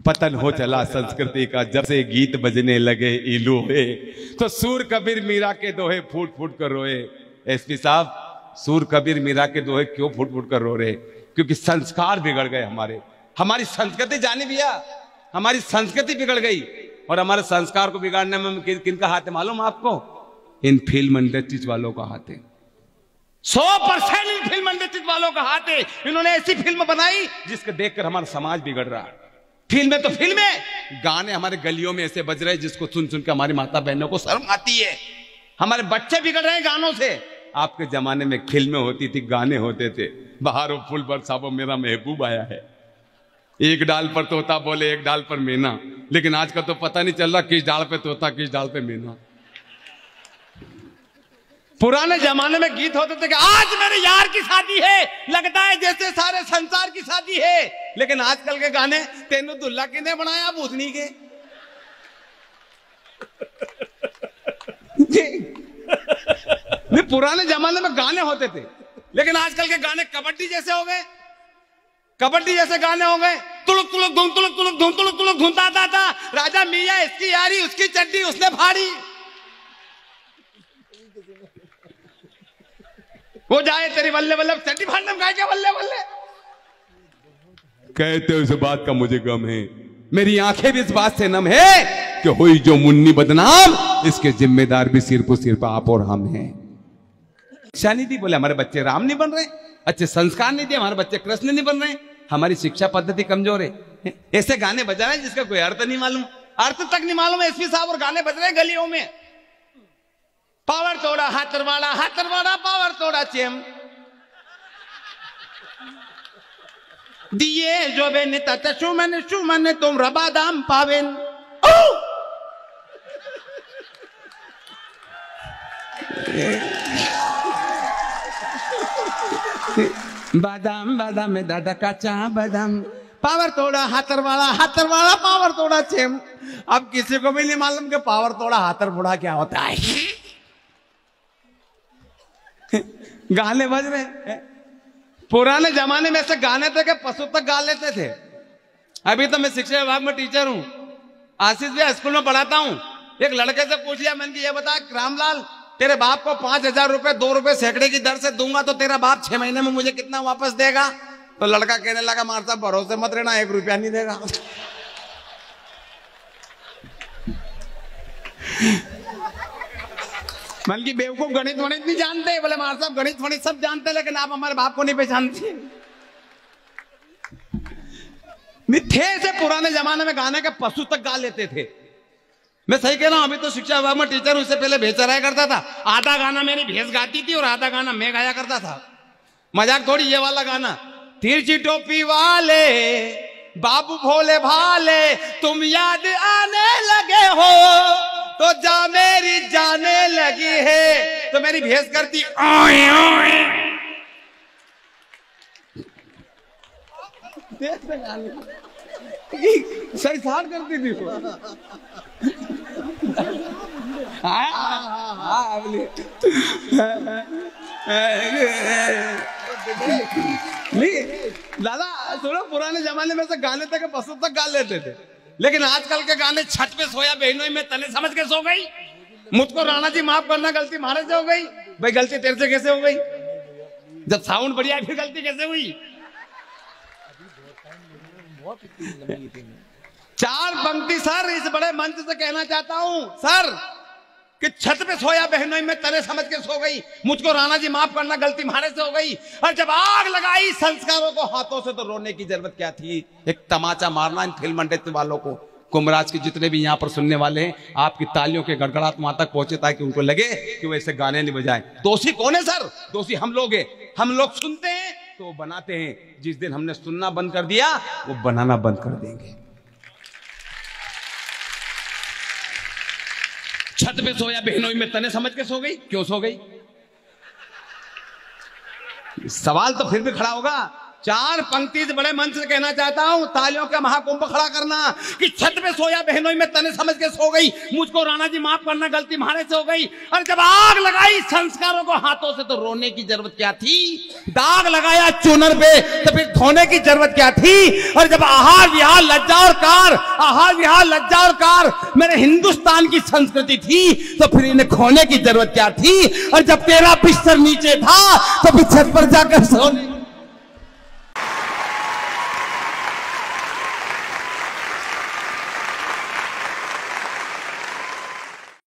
पतन हो चला संस्कृति का जब से गीत बजने लगे इलू हुए, तो सूर कबीर मीरा के दोहे फूट फूट कर रोए। एसपी साहब, सूर कबीर मीरा के दोहे क्यों फूट फूट कर रो रहे? क्योंकि संस्कार बिगड़ गए हमारे, हमारी संस्कृति जाने भैया, हमारी संस्कृति बिगड़ गई। और हमारे संस्कार को बिगाड़ने में किनका हाथ है मालूम आपको? इन फिल्म इंडस्ट्रीज वालों का हाथ है। 100% इन फिल्म इंडस्ट्रीज वालों का हाथ है। इन्होंने ऐसी फिल्म बनाई जिसको देखकर हमारा समाज बिगड़ रहा है। फिल्में तो फिल्में, गाने हमारे गलियों में ऐसे बज रहे हैं जिसको सुन सुन के हमारी माता बहनों को शर्म आती है। हमारे बच्चे बिगड़ रहे हैं गानों से। आपके जमाने में फिल्में होती थी, गाने होते थे। बहारो फूल बरसावो मेरा महबूब आया है, एक डाल पर तोता बोले एक डाल पर मैना। लेकिन आज का तो पता नहीं चल रहा किस डाल पे तोता किस डाल पे मैना। पुराने जमाने में गीत होते थे कि आज मेरे यार की शादी है, लगता है जैसे सारे संसार की शादी है। लेकिन आजकल के गाने तेनू दुल्ला किने बनाया भूतनी के। पुराने जमाने में गाने होते थे, लेकिन आजकल के गाने कबड्डी जैसे हो गए, कबड्डी जैसे गाने हो गए। तुलुक तुलुक धूम तुलुक तुलुक धूम तुलुक तुलुक धूमता था। राजा मियां इसकी यारी उसकी चड्डी उसने फाड़ी। वो जाए तेरी बल्ले बल्ले चड्डी फाड़ने में क्या बल्ले बल्ले कहते हो। इस बात का मुझे गम है, मेरी आंखें भी इस बात से नम है कि हुई जो मुन्नी बदनाम, इसके जिम्मेदार भी सिर्फ आप और हम हैं। शिक्षा नहीं दी, बोले हमारे बच्चे राम नहीं बन रहे, अच्छे संस्कार नहीं दिए, हमारे बच्चे कृष्ण नहीं बन रहे, हमारी शिक्षा पद्धति कमजोर है। ऐसे गाने बजा रहे हैं जिसका कोई अर्थ नहीं मालूम, अर्थ तक नहीं मालूम है एसपी साहब, और गाने बज रहे हैं गलियों में। पावर तोड़ा हाथरवाड़ा पावर तोड़ा चेम दिए जो बेने तता सुमन तुम रबादाम पावेन। बादाम बादाम में दादा काचा बादाम। पावर तोड़ा हाथरवाड़ा पावर तोड़ा चेम। अब किसी को भी नहीं मालूम कि पावर तोड़ा हाथरवाड़ा क्या होता है। गाने बज रहे। पुराने जमाने में ऐसे गाने थे कि पशु तक गा लेते थे। अभी तो मैं शिक्षा विभाग में टीचर हूं, आशीष भी स्कूल में पढ़ाता हूं। एक लड़के से पूछ लिया मैंने कि ये बता रामलाल, तेरे बाप को 5,000 रुपए 2 रुपए सैकड़े की दर से दूंगा तो तेरा बाप 6 महीने में मुझे कितना वापस देगा? तो लड़का कहने लगा मार साहब भरोसे मत रहना, 1 रुपया नहीं देगा। मन की बेवकूफ गणित वणित नहीं जानते। बोले मार साहब गणित वणित सब जानते, लेकिन आप हमारे बाप को नहीं पहचानते। थे से पुराने जमाने में गाने के पशु तक गा लेते थे। मैं सही कह रहा हूं, अभी तो शिक्षा विभाग में टीचर हूं, इससे पहले भैंस चराया करता था। आधा गाना मेरी भैंस गाती थी और आधा गाना मैं गाया करता था। मजाक थोड़ी, ये वाला गाना, तिरछी टोपी वाले बाबू भोले भाले तुम याद आने लगे हो तो जा मेरी जाने लगी है। तो मेरी भैंस करती ओए ओए। सही साथ करती थी वो। नहीं दादा सुनो, पुराने जमाने में से गाने तक पशु तक गा लेते थे, लेकिन आजकल के गाने छत पे सोया बहनों में तने समझ के सो गई। मुझको राणा जी माफ करना, गलती मारे से हो गई। भाई गलती तेरे से कैसे हो गई? जब साउंड बढ़िया है फिर गलती कैसे हुई? 4 पंक्ति सर इस बड़े मंच से कहना चाहता हूं सर कि छत पे सोया बहनों में तने समझ के सो गई। मुझको राणा जी माफ करना, गलती मारे से हो गई। और जब आग लगाई संस्कारों को हाथों से तो रोने की जरूरत क्या थी? एक तमाचा मारना इन फिल्म इंडस्ट्री वालों को। कुमराज के जितने भी यहाँ पर सुनने वाले हैं, आपकी तालियों के गड़गड़ाहट वहां तक पहुंचे ताकि उनको लगे कि वो ऐसे गाने नहीं बजाए। दोषी कौन है सर? दोषी हम लोग हैं। हम लोग सुनते हैं तो वो बनाते हैं। जिस दिन हमने सुनना बंद कर दिया वो बनाना बंद कर देंगे। छत पे सोया बहनों में तने समझ के सो गई। क्यों सो गई? सवाल तो फिर भी खड़ा होगा चार पंक्ति से बड़े मंच से कहना चाहता हूं, तालियों का महाकुंभ खड़ा करना कि छत पे सोया बहनों में तने समझ के सो गई, मुझको राणा जी माफ करना, गलती हमारे से हो गई। और जब आग लगाई संस्कारों को हाथों से तो रोने की जरूरत क्या थी, दाग लगाया चूनर पे तो फिर धोने की जरूरत क्या थी। और जब आहार विहार लज्जा और कार, आहार विहार लज्जा और कार मेरे हिंदुस्तान की संस्कृति थी तो फिर इन्हें खोने की जरूरत क्या थी। और जब तेरा बिस्तर नीचे था तो फिर छत पर जाकर सोने